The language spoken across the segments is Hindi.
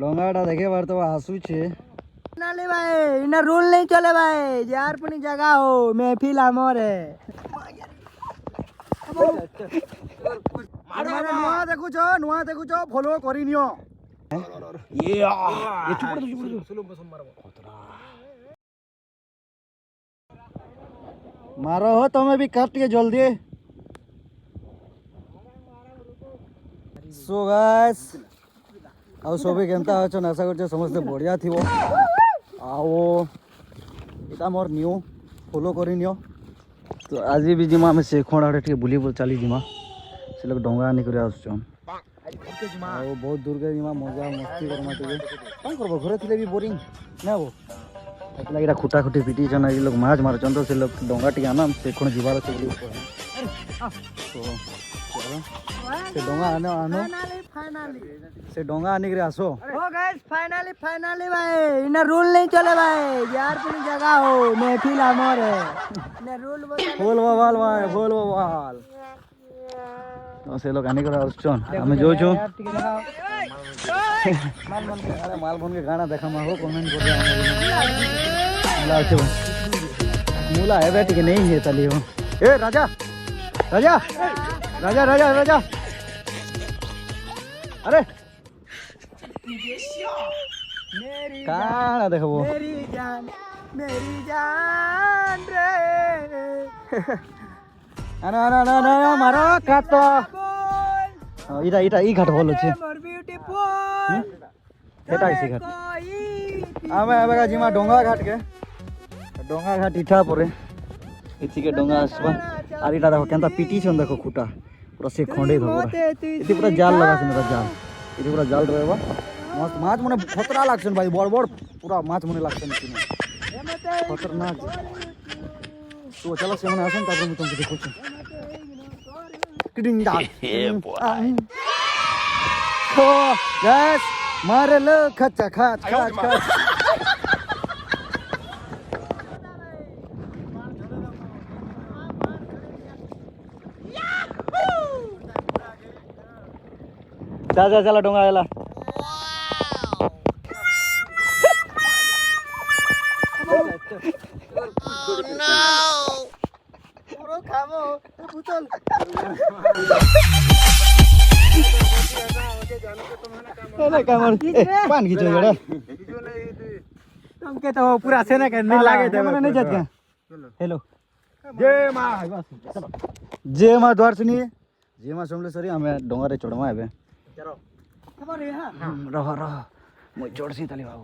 डोंगाटा देखे बार तो आंसू छे नाले भाई इना रूल नहीं चले भाई यार पुनी जगह हो महफिल आमोर है नुआ देखु छो फॉलो करी नियो ये मारो हो तुम्हें भी काट के जल्दी सो गाइस ଆଉ ସବେ କେନ୍ତା ଅଛନ୍ ଆଶା କରୁଛେ ସମସ୍ତେ ବଢ଼ିଆ ଥିବ ଆଉ ଏଇଟା ମୋର ନିଅ ଫଲୋ କରି ନିଅ ତ ଆଜି ବି ଯିମା ଆମେ ସେ ଖଣ୍ଡ ଆଡ଼େ ଟିକେ ବୁଲି ଚାଲି ଯିମା ସେ ଲୋକ ଡଙ୍ଗା ଆନିକରି ଆସୁଛନ୍ ଆଉ ବହୁତ ଦୂରକେ ଯିମା ମଜା ମସ୍ତି କର୍ମା ଟିକେ କ'ଣ କରବ ଘରେ ଥିଲେ ବି ବୋରିଂ ନା ବୋ ସେଥିଲାଗି ଏଇଟା ଖୁଟା ଖୁଟି ପିଟିଛନ୍ ଏ ଲୋକ ମାଛ ମାରୁଛନ୍ ତ ସେ ଲୋକ ଡଙ୍ଗା ଟିକେ ଆନାମ୍ ସେ ଖଣ୍ଡ ଯିବାର ଅଛି ବୋଲି से डोंगा आनो आनो से डोंगा आने के आसो ओ गाइस फाइनली भाई इना रूल नहीं चले भाई यार पुनी जगह हो महफिल आमोर है इना रूल बोल बवाल भाई बोल बवाल तो से लोग आने के आसछन हमें जो जो माल बन के गाना देखा मा हो कमेंट कर दे मुला अच्छे मुला है बेटी के नहीं है चली हो ए राजा राजा राजा राजा राजा अरे कहाँ देखो मेरी जान रे आना आना आना आना मारो काटो इटा इटा ई घाट बोलो छे मोर ब्यूटीफुल एटा इसी घाट आमे आबे का जिमा डोंगा घाट के डोंगा घाट इठा परे इति के डोंगा आसबा आर इटा देखो केनता पीटी छन देखो खुटा पूरा से खंडे दो इति पूरा जाल लगा छन जाल इति पूरा जाल रहबा मस्त माछ मने खतरा लागछन भाई बड़ बड़ पूरा माछ मने लागछन इति खतरनाक तो चलो से मने आसन तापर तुमको देखो छ टिडिंग डाल ओ यस मारे लो खचा खच खच खच चल चल डोंगा आला पान खींचो जरा तुमके तो पूरा से ना के नहीं लागे दे नहीं जात क्या हेलो जय मां द्वार सुनिए जय मां सोमलेश्वरी हमें डोंगा रे चढ़वा एबे रह रह मैं चढ़सी ताली बाबू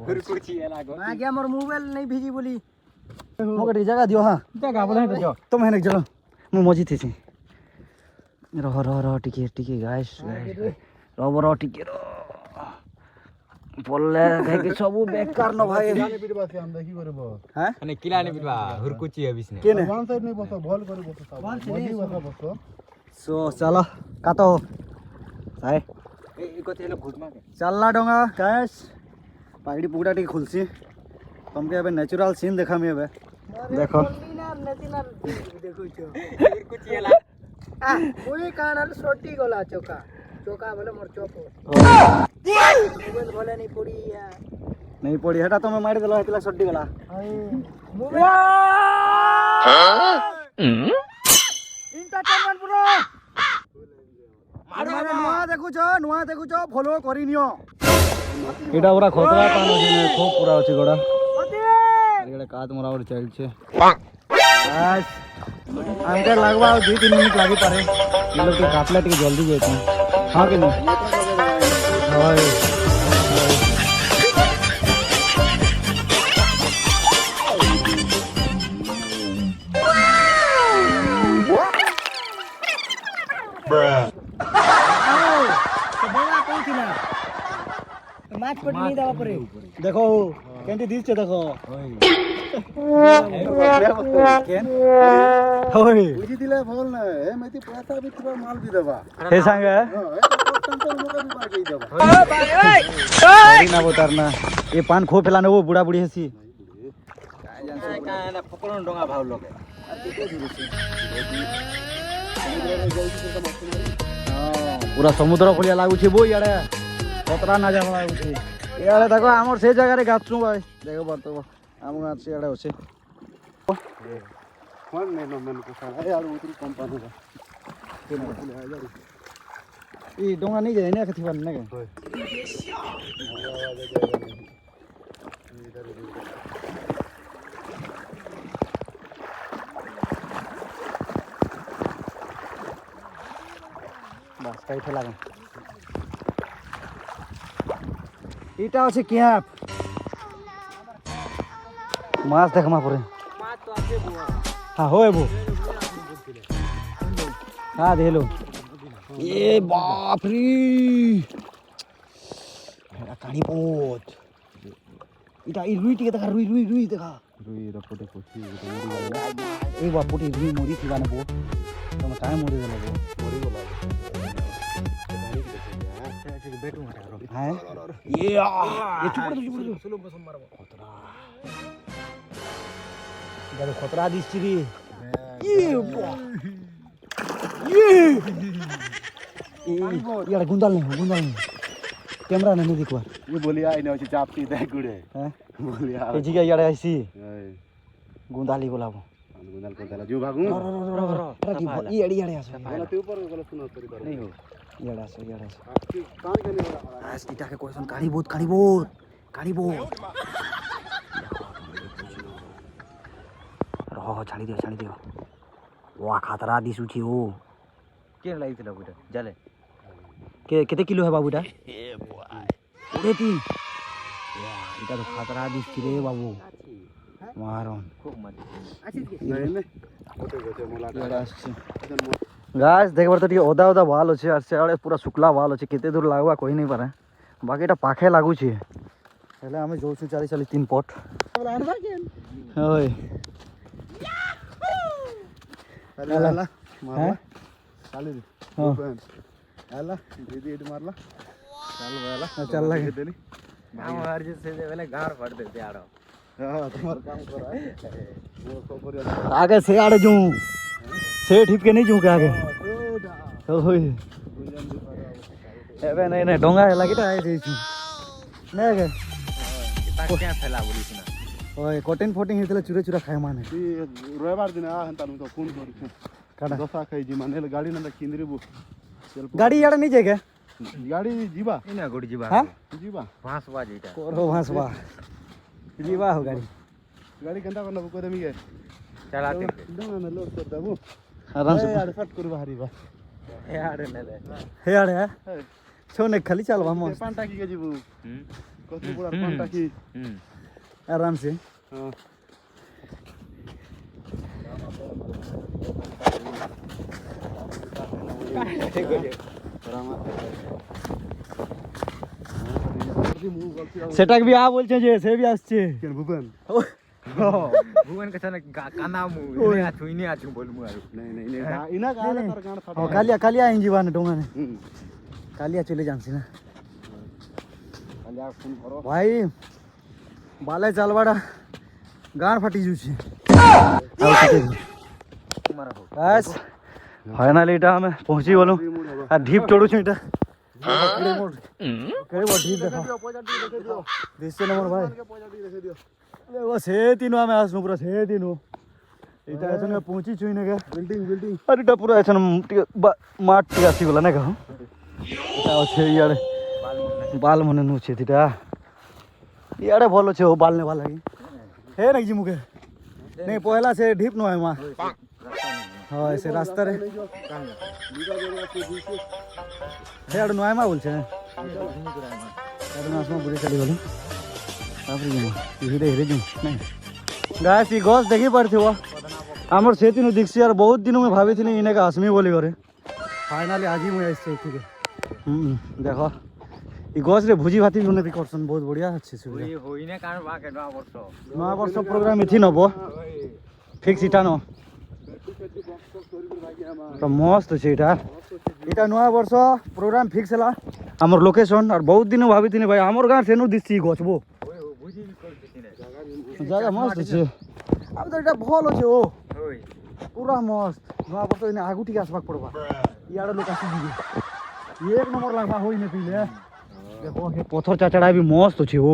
आ गया मोर मोबाइल नहीं भेजी बोली मोके जगह दियो हां जगह बोले तो जो तुम हेने चलो मैं मजी थी रह रह रह टिके टिके गाइस रह टिके बोलले कहे कि सब बेकार न भाई किलाने पिटबा से हम देखि करबो हैं माने किलाने पिटबा हुरकुची अबिस ने केने वन साइड नहीं बसो बॉल करे बसो बॉडी बसो बसो सो चलो काटो हाय ए कथि हेलो घुटमा के चलना डोंगा गाइस पागड़ी पुगड़ा टिके खुलसी तुमके अबे नेचुरल सीन देखा में अबे देखो देखो छो हुरकुची हला कोई कानर सोटी गला चोका चोका बोले मोर चोको मोबाइल बोले नहीं पड़ी यार नहीं पड़ी हटा तो मैं मार देलो हेतला सड्डी गला इंटरटेनमेंट ब्रो मारो नुआ देखु छो फॉलो करी नियो एटा पूरा खतरा पान अछि ने खूब पूरा अछि गोडा एटा कात मोरा और चल छे आज हमके लगवा 2-3 मिनट लागी पारे ये लोग के काटला टिके जल्दी जेते हां कि नहीं हाय माछ पट नहीं दवा परे देखो केंती दिस छे देखो केन होय बुझी दिले भल न ए मेती पैसा भी थोड़ा माल भी देबा हे संग हां टेंशन मोका भी बाकी देबा ओ भाई ओए ना बोतरना ये पान खो फैलाने वो बुढ़ा बुढ़ी हसी का ना पकड़न डोंगा भाव लोगे पूरा समुद्र खोलिया लागू छे बो याडे खतरा ना जा लागू छे ଇଆଡ଼େ ଦେଖ ଆମର ସେ ଜାଗାରେ ଗାଛୁଁ ଭାଇ ଦେଖ ପାରୁଥିବ ଆମ ଗାଁ ସିଆଡ଼େ ଅଛି ଇ ଡଙ୍ଗା ନେଇ ଯାଏ ନା ଥିବାର ନା বাস কাইতে লাগে এটা আছে ক্যাপ মাছ দেখমা পরে হ্যাঁ হয় বো হ্যাঁ দেখলো এ বাপ রে এটা কানি পোত এটা এই রুই টিকে দেখা রুই দেখা রুই রপটে পছি এই বাপুটি রুই মরি থিবা না বো তুমি টাইম মরি গেল বো মরি গেল बेटू हटा रो है ये चुप सुलो बसम मारबो खतरा गाड़ी खतरा दिसछि रे यार गुंदाल नहीं कैमरा नहीं देखवा ये बोलिया इने अछि चापती दे गुडे हैं बोलिया ए जिगा यार आइसी गुंदाली बोलाबो गुंदाल को देला जो भागू ये अड़ी आसो बोला ते ऊपर गलो सुनो करी बार नहीं हो यार आसो कान के नहीं होला आज इटा के क्वेश्चन काड़ी बोत रहो छाड़ी दियो वाह खतरा दिसुछि ओ के लागितला बुटा जाले केते किलो है बाबूटा ओरे तीन इटा तो खतरा दिसछि रे बाबू मारो खूब मत नहीं गोटे मोला गाइस देखबार तो ओदा वाल अच्छे और से पूरा शुक्ला वाल अच्छे केते दूर लागवा कोई नहीं पारे बाकी एटा पाखे लागू छी हेले हमें जोछु चाली 3 पट ओय आला मारला चाली हां आला दीदी इट मारला चल लगे देली हम हर जे से पहले गाड़ फट देते आड़ो हां तुम्हारा काम करा है वो खबर आगे से आड़े जूं से ठीक के नहीं जूं के आगे ओय एबे नहीं डोंगा लागिटा आइ देछु ने के क्या फैला बोली सुना ओय कोटिन फोटिंग हेतले चुरा खाय माने रविवार दिन आ हंता तो फोन कर काडा दफा खाई जी माने गाड़ी न किंदरी बु गाड़ी याडे नहीं जेगे गाड़ी जीवा इना गोड़ी जीवा हां जीवा भांसवा जेटा कोरो भांसवा जीवा हो गाड़ी केंता करना को देमी के चलाते डोंगा न लोड कर दबो आराम से यार फट कर बाहरी बा यार ने ले हे यार है छोने खाली चलवा मो पान टाकी के जीबू कतु बड़ा पान टाकी आराम से हां সেটাক বি আ বলছে যে সে বি আসছে কেন ভুবন ভুবন के साथ काना मु इने आछु बोलमु आरो नहीं इना गाले तर गाण फट ओ कालिया इन जीवान डोंगा ने कालिया चले जानसी ना कालिया फोन करो भाई बाले चालवाड़ा गाण फाटी जुछि बस फाइनली इटा हम पहुंची बोलू आ ढीप चढ़ू छु इटा केरे बो ढीप देखो दिस नंबर भाई वो से तीनो में आसनु पूरा से तीनो इटा एसन पहुंची छु इने के बिल्डिंग अरे इटा पूरा एसन माट आसी गला ना कहू इटा আছে ইয়ারে बाल मने नु छे तिटा ইয়ারে भलो छे ओ बाल ने वाला हे ना जी मुके नहीं पहला से ढीप न है मा हां ऐसे रास्ता रे हे आड़ नय मा बोल छे आड़ नास में बुरे चली गलो तापर जे धीरे धीरे जो नहीं गाइस ई गस देखि पड़थिबो हमर सेतिनु दिखसी यार बहुत दिन में भाभी थिनी इने का आसमी बोली करे फाइनली आज ही मैं आइसे ठीक है देखो ई गस रे भुजी भाती जोने भी करसन बहुत बढ़िया अच्छे से होइने कारण बा के नवा वर्ष प्रोग्राम इथि नबो फिक्स इटा न तो मस्त छे इटा नवा वर्ष प्रोग्राम फिक्स हला हमर लोकेशन और बहुत दिन भाभी थिनी भाई हमर गां सेनु दिससी गछबो भुजी भी कर दिसिने जगह मस्त छे अब तो इटा भलो छे ओ पूरा मस्त नवा वर्ष इने आगु ठीक आसबाक पड़बा यार लोक आसी दिबे एक नंबर लागबा होइने पीले देखो ये पत्थर चाचड़ा भी मस्त अच्छे हो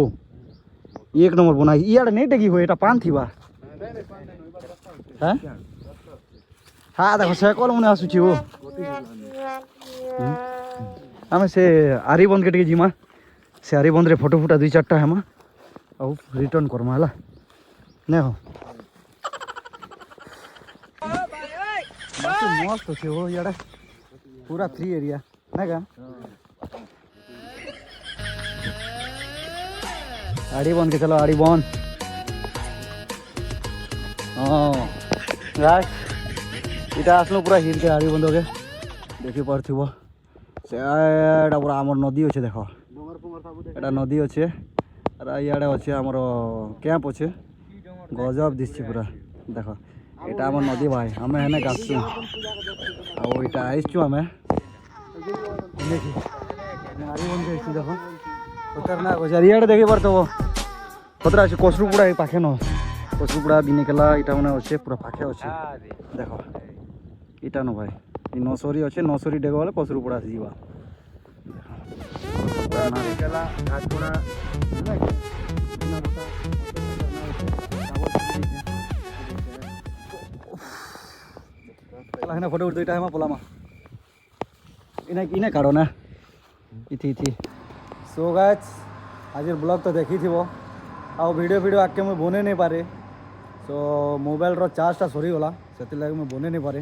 एक नंबर बना इयाड़े नहीं टेकी हो एटा पान थीबा हैं हाँ देखो साइकल मने आसुची हो आमे से आरी बंद के टिके जिमा से आरी बंद रे फोटो फुटा दुई चारटा हेमा आउ रिटर्न करमा हला ने हो मस्त अच्छे हो इयाड़े पूरा फ्री एरिया ना का आड़ी बन के चलो आड़ी बन गाइस इटा आसलो पूरा हिल के आड़ी बंद हो गए देखि पारथिबो सेटा पूरा हमर नदी अछि देखो एटा नदी अछि अरे इयाडे अछि हमर कैंप अछि गजब दिसछि पूरा देखो एटा हमर नदी भाई हमें हेने गासु आ ओइटा आइछु हमें देखि आड़ी बन के देखो खतरनाक हो यार इयाडे देखि पारतो खतरा अछि कोसरुपुड़ा ए पाखे न कोसरुपुड़ा बिनेकेला इटा मने अछि पूरा पाखे अछि देखो इटा न भाई इ नसोरी अछि नसोरी डेगो वाला कोसरुपुड़ा से जीवा बिनेकेला घाटपुड़ा चला हेना फोटो उठो इटा हेमा पोलामा इने काढो ना इथि सो गाइस आज ब्लॉग तो देखी थी वो आ वीडियो आके मुझे बने नहीं पारे सो मोबाइल रो चार्जटा सरीगला से लगे मुझे बने नहीं पारे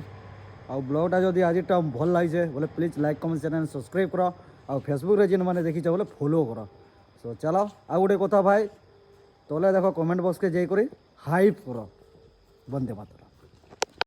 आ ब्लॉगटा जदि आज भल लगे बोले please like comment channel subscribe कर आ फेसबुक रे जिन मैंने देखी बोले फॉलो कर सो चलो आ गोटे कथा भाई तले देखो कमेंट बॉक्स के जाकर हाइप कर बंदे मातरम।